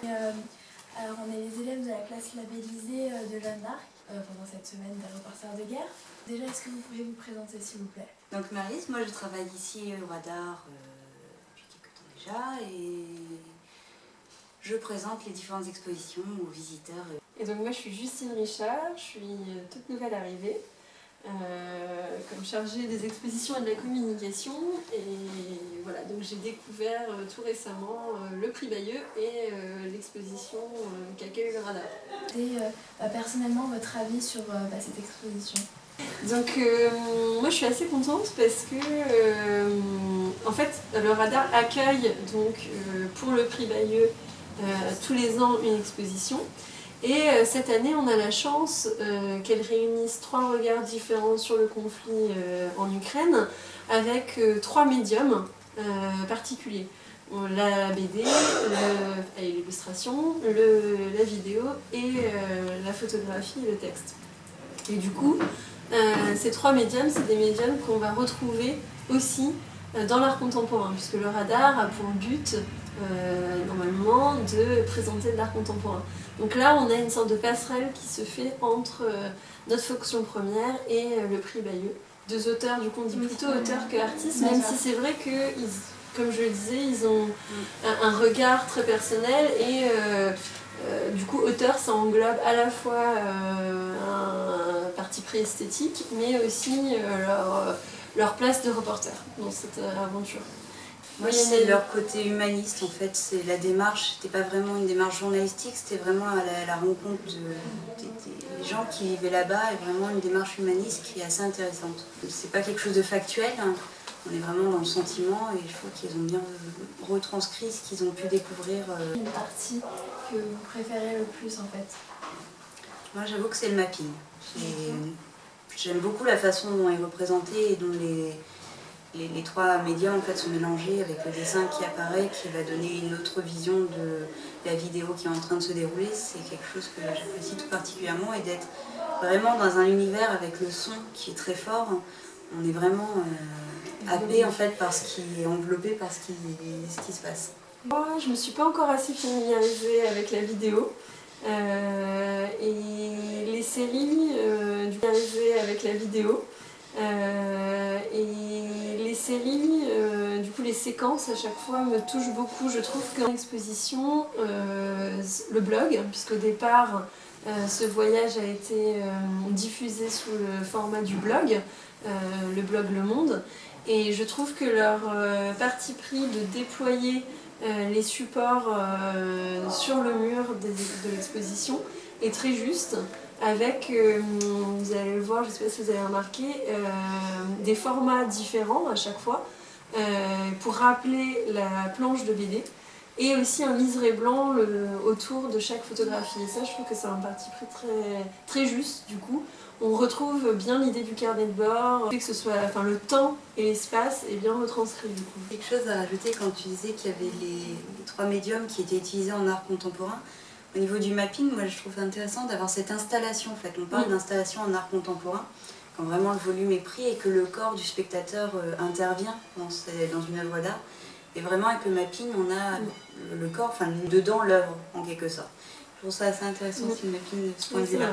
Alors on est les élèves de la classe labellisée de Jeanne d'Arc pendant cette semaine des reporters de guerre. Déjà, est-ce que vous pouvez vous présenter s'il vous plaît? Donc Maryse, moi je travaille ici au Radar depuis quelques temps déjà et je présente les différentes expositions aux visiteurs. Et donc moi je suis Justine Richard, je suis toute nouvelle arrivée, comme chargée des expositions et de la communication. Et voilà, donc j'ai découvert tout récemment le prix Bayeux et l'exposition qu'accueille le Radar. Et personnellement, votre avis sur cette exposition? Donc moi je suis assez contente parce que en fait le Radar accueille donc pour le prix Bayeux tous les ans une exposition. Et cette année, on a la chance qu'elle réunisse 3 regards différents sur le conflit en Ukraine avec 3 médiums particuliers. La BD, l'illustration, la vidéo et la photographie et le texte. Et du coup, ces 3 médiums, c'est des médiums qu'on va retrouver aussi dans l'art contemporain, puisque le Radar a pour but normalement de présenter de l'art contemporain. Donc là on a une sorte de passerelle qui se fait entre notre fonction première et le prix Bayeux. 2 auteurs, du coup on dit plutôt auteurs que artistes, même si c'est vrai que, comme je le disais, ils ont un regard très personnel et du coup auteur ça englobe à la fois un parti pris esthétique mais aussi leur place de reporter dans cette aventure. Moi, c'est leur côté humaniste en fait, c'est la démarche, c'était pas vraiment une démarche journalistique, c'était vraiment à la rencontre des gens qui vivaient là-bas et vraiment une démarche humaniste qui est assez intéressante. C'est pas quelque chose de factuel, hein. On est vraiment dans le sentiment et je trouve qu'ils ont bien retranscrit ce qu'ils ont pu découvrir. Une partie que vous préférez le plus en fait? Moi j'avoue que c'est le mapping. J'aime beaucoup la façon dont est représenté et dont les 3 médias en fait sont mélangés avec le dessin qui apparaît, qui va donner une autre vision de la vidéo qui est en train de se dérouler. C'est quelque chose que j'apprécie tout particulièrement et d'être vraiment dans un univers avec le son qui est très fort. On est vraiment happé en fait par ce qui est enveloppé par ce qui se passe. Moi je me suis pas encore assez familiarisée avec la vidéo et les séries avec la vidéo. Du coup les séquences à chaque fois me touchent beaucoup. Je trouve que dans l'exposition, le blog, puisqu'au départ ce voyage a été diffusé sous le format du blog, le blog Le Monde, et je trouve que leur parti pris de déployer les supports sur le mur de l'exposition est très juste. Avec, vous allez le voir, je ne sais pas si vous avez remarqué, des formats différents à chaque fois pour rappeler la planche de BD et aussi un liseré blanc autour de chaque photographie. Et ça, je trouve que c'est un parti pris très juste du coup. On retrouve bien l'idée du carnet de bord, que ce soit le temps et l'espace est bien retranscrit du coup. Quelque chose à rajouter quand tu disais qu'il y avait les 3 médiums qui étaient utilisés en art contemporain. Au niveau du mapping, moi je trouve intéressant d'avoir cette installation en fait. On parle d'installation en art contemporain, quand vraiment le volume est pris et que le corps du spectateur intervient dans une œuvre d'art. Et vraiment avec le mapping, on a le corps, dedans l'œuvre en quelque sorte. Je trouve ça assez intéressant aussi le mapping de ce point de vue-là.